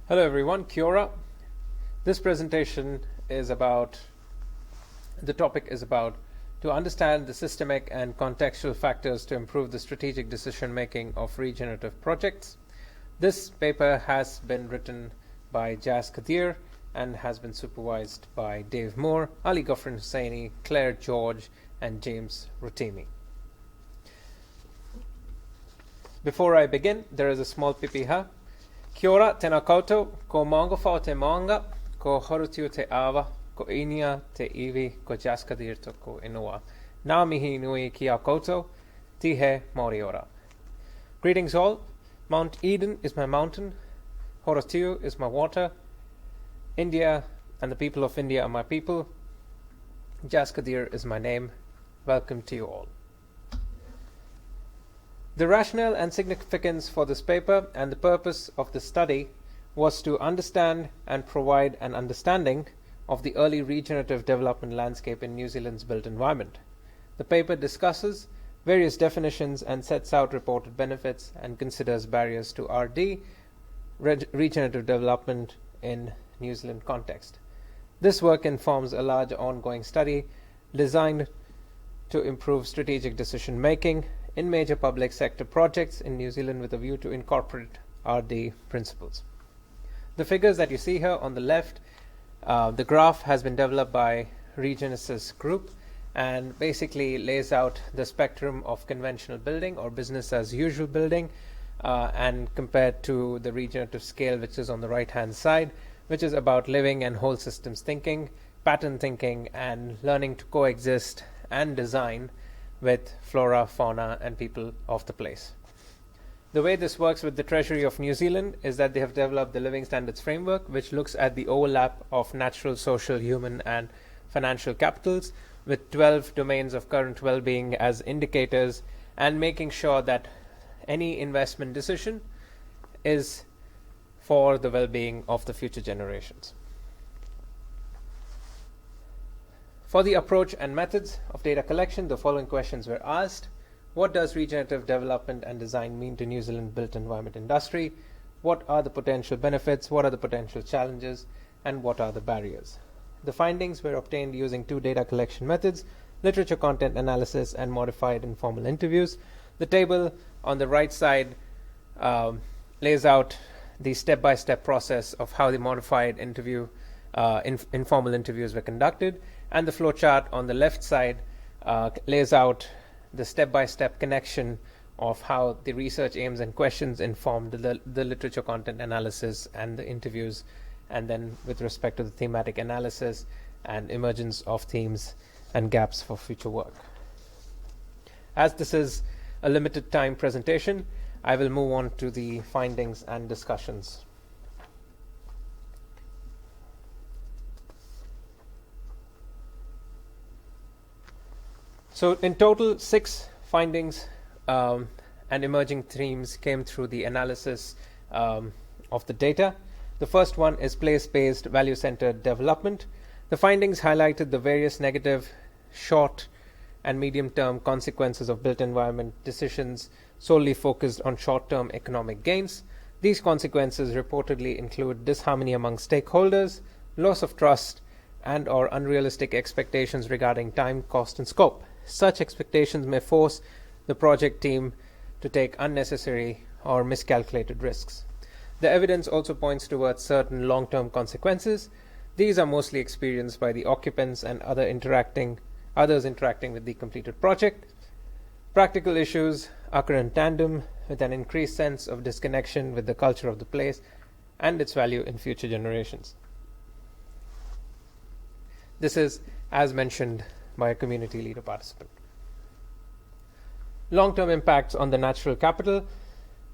Hello everyone, Kia ora. This presentation is about, the topic is about to understand the systemic and contextual factors to improve the strategic decision making of regenerative projects. This paper has been written by Jas Kadir and has been supervised by Dave Moore, Ali Ghaffran Hussaini, Claire George and James Rotimi. Before I begin, there is a small pipiha. Kia ora, tēnā koutou, ko maunga whao te maunga, ko horutiu te awa, ko inia te iwi, ko Jas Kadir toko inua. Nā mihi nui ki a koutou, tihe Māori ora. Greetings all. Mount Eden is my mountain, Horutiu is my water, India and the people of India are my people, Jas Kadir is my name. Welcome to you all. The rationale and significance for this paper and the purpose of the study was to understand and provide an understanding of the early regenerative development landscape in New Zealand's built environment. The paper discusses various definitions and sets out reported benefits and considers barriers to RD, regenerative development in New Zealand context. This work informs a large ongoing study designed to improve strategic decision making in major public sector projects in New Zealand with a view to incorporate RD principles. The figures that you see here on the left, the graph has been developed by Regenesis Group and basically lays out the spectrum of conventional building or business as usual building and compared to the regenerative scale, which is on the right hand side, which is about living and whole systems thinking, pattern thinking and learning to coexist and design with flora, fauna and people of the place. The way this works with the Treasury of New Zealand is that they have developed the Living Standards Framework, which looks at the overlap of natural, social, human and financial capitals with 12 domains of current well-being as indicators and making sure that any investment decision is for the well-being of the future generations. For the approach and methods of data collection, the following questions were asked. What does regenerative development and design mean to New Zealand built environment industry? What are the potential benefits? What are the potential challenges? And what are the barriers? The findings were obtained using two data collection methods, literature content analysis and modified informal interviews. The table on the right side lays out the step-by-step process of how the modified informal interviews were conducted, and the flowchart on the left side lays out the step-by-step connection of how the research aims and questions informed the literature content analysis and the interviews, and then with respect to the thematic analysis and emergence of themes and gaps for future work. As this is a limited time presentation, I will move on to the findings and discussions. So in total, 6 findings and emerging themes came through the analysis of the data. The first one is place-based value-centered development. The findings highlighted the various negative short and medium-term consequences of built environment decisions solely focused on short-term economic gains. These consequences reportedly include disharmony among stakeholders, loss of trust, and or unrealistic expectations regarding time, cost, and scope. Such expectations may force the project team to take unnecessary or miscalculated risks. The evidence also points towards certain long-term consequences. These are mostly experienced by the occupants and others interacting with the completed project. Practical issues occur in tandem with an increased sense of disconnection with the culture of the place and its value in future generations. This is as mentioned by a community leader participant. Long-term impacts on the natural capital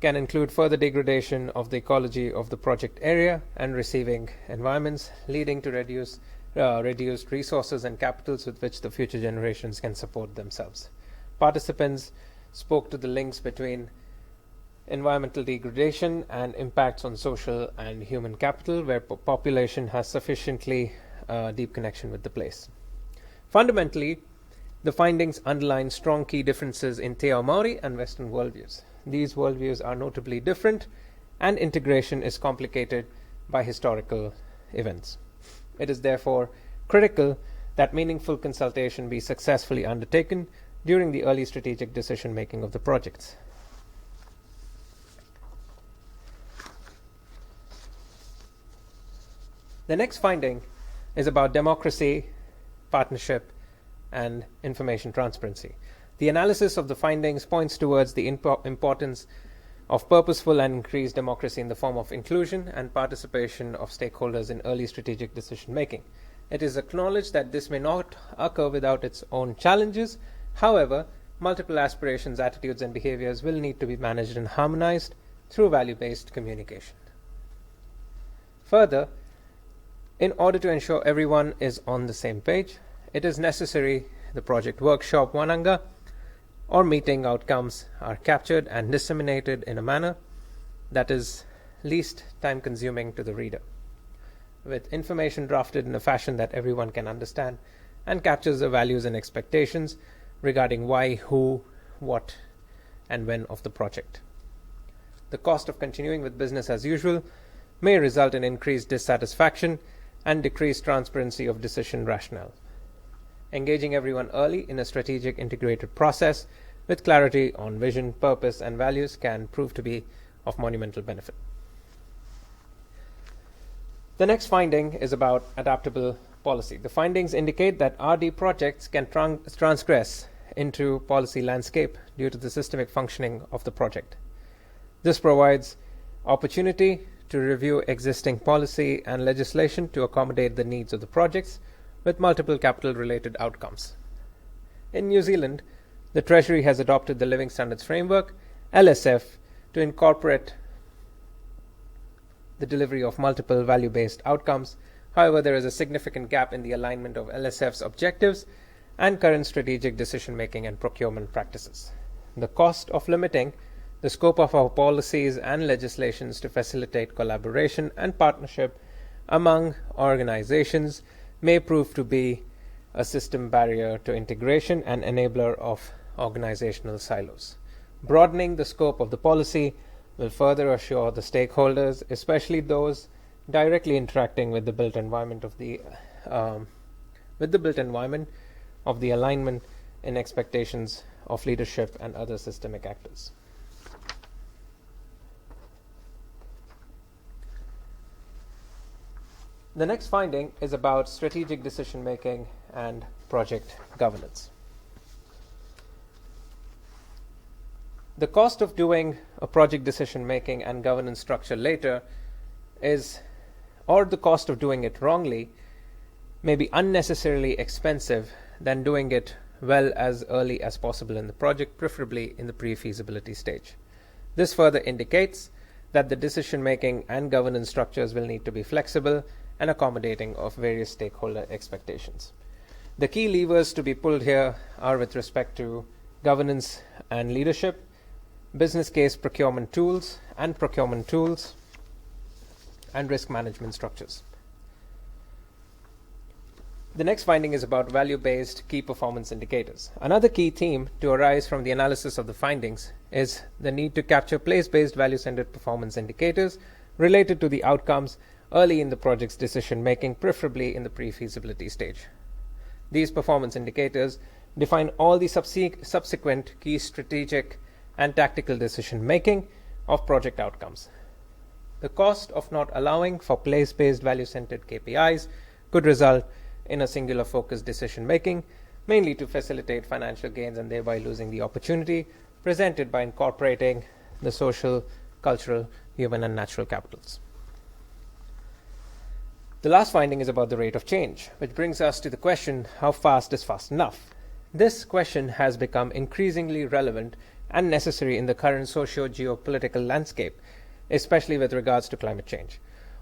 can include further degradation of the ecology of the project area and receiving environments, leading to reduced resources and capitals with which the future generations can support themselves. Participants spoke to the links between environmental degradation and impacts on social and human capital, where population has sufficiently deep connection with the place. Fundamentally, the findings underline strong key differences in Te Ao Māori and Western worldviews. These worldviews are notably different, and integration is complicated by historical events. It is therefore critical that meaningful consultation be successfully undertaken during the early strategic decision making of the projects. The next finding is about democracy, partnership, and information transparency. The analysis of the findings points towards the importance of purposeful and increased democracy in the form of inclusion and participation of stakeholders in early strategic decision making. It is acknowledged that this may not occur without its own challenges. However, multiple aspirations, attitudes, and behaviors will need to be managed and harmonized through value-based communication. Further, in order to ensure everyone is on the same page, it is necessary the project workshop Wananga or meeting outcomes are captured and disseminated in a manner that is least time consuming to the reader, with information drafted in a fashion that everyone can understand and captures the values and expectations regarding why, who, what, and when of the project. The cost of continuing with business as usual may result in increased dissatisfaction and decreased transparency of decision rationale. Engaging everyone early in a strategic integrated process with clarity on vision, purpose, and values can prove to be of monumental benefit. The next finding is about adaptable policy. The findings indicate that RD projects can transgress into policy landscape due to the systemic functioning of the project. This provides opportunity to review existing policy and legislation to accommodate the needs of the projects with multiple capital-related outcomes. In New Zealand, the Treasury has adopted the Living Standards Framework, LSF, to incorporate the delivery of multiple value-based outcomes. However, there is a significant gap in the alignment of LSF's objectives and current strategic decision-making and procurement practices. The cost of limiting the scope of our policies and legislations to facilitate collaboration and partnership among organizations may prove to be a system barrier to integration and enabler of organizational silos. Broadening the scope of the policy will further assure the stakeholders, especially those directly interacting with the built environment of the alignment in expectations of leadership and other systemic actors. The next finding is about strategic decision making and project governance. The cost of doing a project decision making and governance structure later or the cost of doing it wrongly, may be unnecessarily expensive than doing it well as early as possible in the project, preferably in the pre-feasibility stage. This further indicates that the decision making and governance structures will need to be flexible and accommodating of various stakeholder expectations. The key levers to be pulled here are with respect to governance and leadership, business case procurement tools, and risk management structures. The next finding is about value-based key performance indicators. Another key theme to arise from the analysis of the findings is the need to capture place-based value-centered performance indicators related to the outcomes early in the project's decision-making, preferably in the pre-feasibility stage. These performance indicators define all the subsequent key strategic and tactical decision-making of project outcomes. The cost of not allowing for place-based value-centered KPIs could result in a singular focused decision-making, mainly to facilitate financial gains and thereby losing the opportunity presented by incorporating the social, cultural, human, and natural capitals. The last finding is about the rate of change, which brings us to the question, how fast is fast enough? This question has become increasingly relevant and necessary in the current socio-geopolitical landscape, especially with regards to climate change.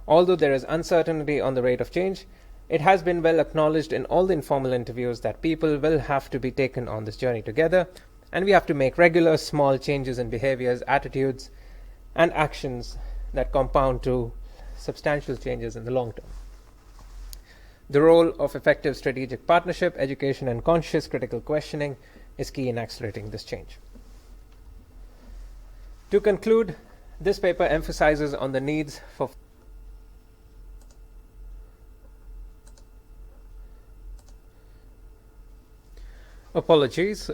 Although there is uncertainty on the rate of change, it has been well acknowledged in all the informal interviews that people will have to be taken on this journey together, and we have to make regular small changes in behaviors, attitudes, and actions that compound to substantial changes in the long term. The role of effective strategic partnership, education, and conscious critical questioning is key in accelerating this change. To conclude, this paper emphasizes on the needs for Apologies.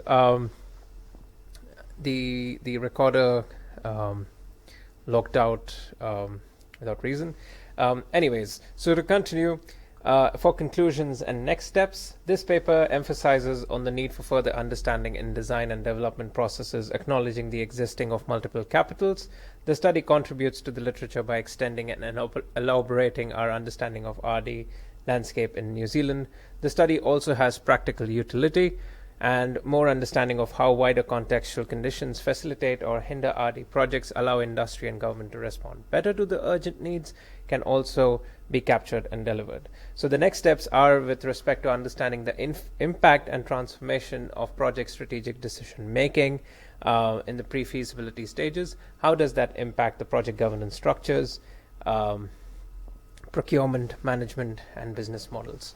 The recorder logged out without reason. Anyways, so to continue, for conclusions and next steps, this paper emphasizes on the need for further understanding in design and development processes, acknowledging the existing of multiple capitals. The study contributes to the literature by extending and elaborating our understanding of RD landscape in New Zealand. The study also has practical utility and more understanding of how wider contextual conditions facilitate or hinder RD projects, allow industry and government to respond better to the urgent needs, can also be captured and delivered. So the next steps are with respect to understanding the impact and transformation of project strategic decision making in the pre-feasibility stages. How does that impact the project governance structures, procurement, management, and business models?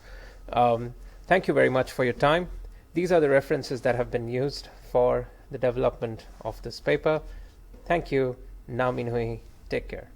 Thank you very much for your time. These are the references that have been used for the development of this paper. Thank you. Ngā mihi nui. Take care.